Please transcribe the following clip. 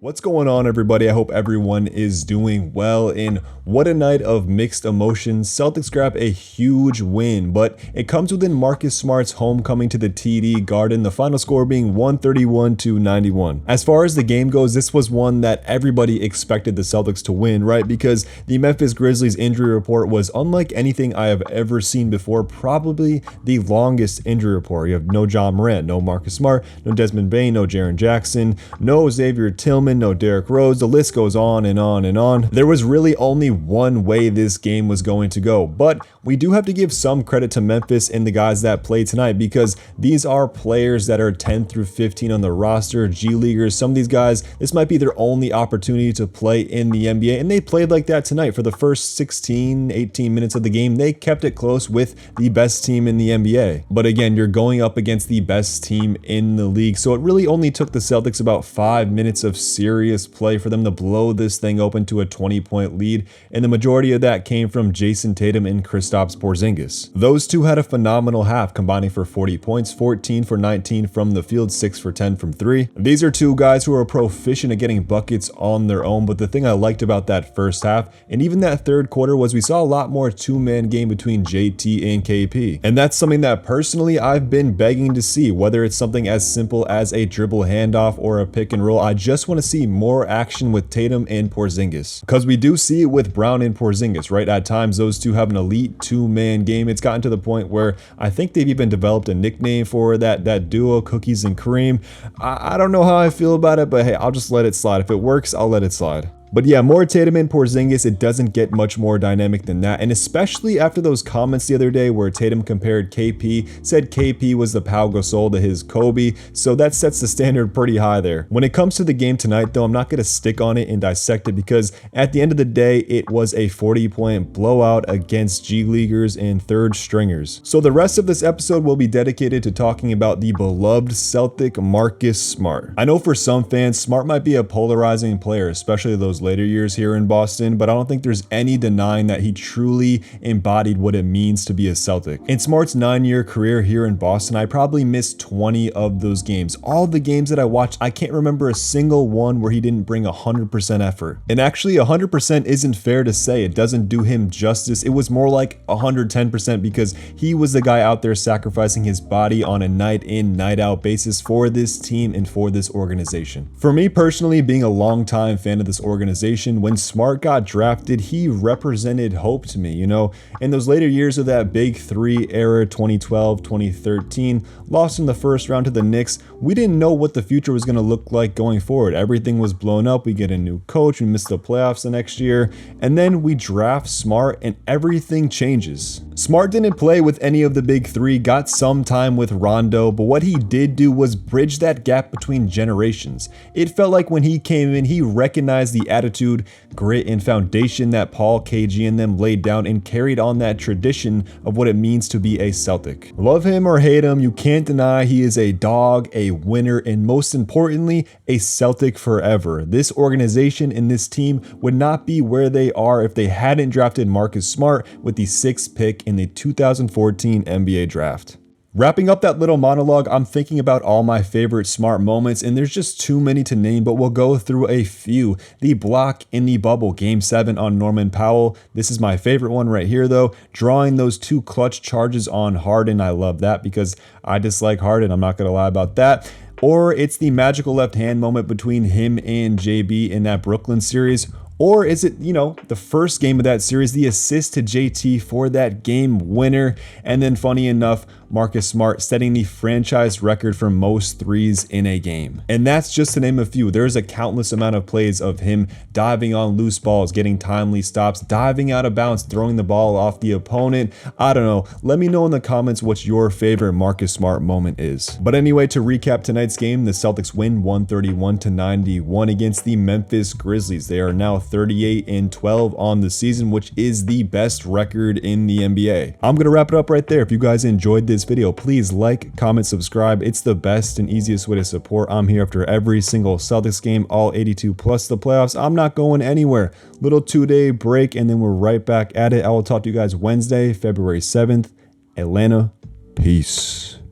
What's going on, everybody? I hope everyone is doing well. And what a night of mixed emotions. Celtics grab a huge win, but it comes within Marcus Smart's homecoming to the TD Garden, the final score being 131-91. As far as the game goes, this was one that everybody expected the Celtics to win, right? Because the Memphis Grizzlies injury report was unlike anything I have ever seen before, probably the longest injury report. You have no John Morant, no Marcus Smart, no Desmond Bane, no Jaren Jackson, no Xavier Tillman, no Derrick Rose. The list goes on and on and on. There was really only one way this game was going to go, but we do have to give some credit to Memphis and the guys that played tonight, because these are players that are 10 through 15 on the roster, G Leaguers. Some of these guys, this might be their only opportunity to play in the NBA, and they played like that tonight. For the first 16-18 minutes of the game, they kept it close with the best team in the NBA. But again, you're going up against the best team in the league, so it really only took the Celtics about 5 minutes of serious play for them to blow this thing open to a 20-point lead, and the majority of that came from Jason Tatum and Kristaps Porzingis. Those two had a phenomenal half, combining for 40 points, 14 for 19 from the field, 6 for 10 from 3. These are two guys who are proficient at getting buckets on their own, but the thing I liked about that first half, and even that third quarter, was we saw a lot more two-man game between JT and KP. And that's something that personally I've been begging to see, whether it's something as simple as a dribble handoff or a pick and roll. I just want to see more action with Tatum and Porzingis, because we do see it with Brown and Porzingis, right? At times those two have an elite two-man game. It's gotten to the point where I think they've even developed a nickname for that duo, Cookies and Cream. I don't know how I feel about it, but hey, I'll just let it slide. If it works, I'll let it slide. But yeah, more Tatum and Porzingis, it doesn't get much more dynamic than that. And especially after those comments the other day where Tatum compared KP, said KP was the Pau Gasol to his Kobe. So that sets the standard pretty high there. When it comes to the game tonight, though, I'm not going to stick on it and dissect it, because at the end of the day, it was a 40-point blowout against G Leaguers and third stringers. So the rest of this episode will be dedicated to talking about the beloved Celtic Marcus Smart. I know for some fans, Smart might be a polarizing player, especially those later years here in Boston, but I don't think there's any denying that he truly embodied what it means to be a Celtic. In Smart's 9-year career here in Boston, I probably missed 20 of those games. All the games that I watched, I can't remember a single one where he didn't bring 100% effort. And actually 100% isn't fair to say. It doesn't do him justice. It was more like 110%, because he was the guy out there sacrificing his body on a night in, night out basis for this team and for this organization. For me personally, being a longtime fan of this organization, when Smart got drafted, he represented hope to me. You know, in those later years of that big three era, 2012, 2013, lost in the first round to the Knicks, we didn't know what the future was going to look like going forward. Everything was blown up. We get a new coach, we missed the playoffs the next year, and then we draft Smart and everything changes. Smart didn't play with any of the big three, got some time with Rondo, but what he did do was bridge that gap between generations. It felt like when he came in, he recognized the attitude, grit, and foundation that Paul, KG, and them laid down, and carried on that tradition of what it means to be a Celtic. Love him or hate him, you can't deny he is a dog, a winner, and most importantly, a Celtic forever. This organization and this team would not be where they are if they hadn't drafted Marcus Smart with the 6th pick in the 2014 NBA draft. Wrapping up that little monologue, I'm thinking about all my favorite Smart moments, and there's just too many to name, but we'll go through a few. The block in the bubble, Game 7 on Norman Powell. This is my favorite one right here, though. Drawing those 2 clutch charges on Harden. I love that because I dislike Harden. I'm not going to lie about that. Or it's the magical left hand moment between him and JB in that Brooklyn series. Or is it, the first game of that series, the assist to JT for that game winner? And then funny enough, Marcus Smart setting the franchise record for most threes in a game. And that's just to name a few. There's a countless amount of plays of him diving on loose balls, getting timely stops, diving out of bounds, throwing the ball off the opponent. I don't know. Let me know in the comments what your favorite Marcus Smart moment is. But anyway, to recap tonight's game, the Celtics win 131-91 against the Memphis Grizzlies. They are now 38-12 on the season, which is the best record in the NBA. I'm going to wrap it up right there. If you guys enjoyed this video, please like, comment, subscribe. It's the best and easiest way to support. I'm here after every single Celtics game, all 82 plus the playoffs. I'm not going anywhere. Little 2-day break, and then we're right back at it. I will talk to you guys Wednesday, February 7th. Atlanta. Peace.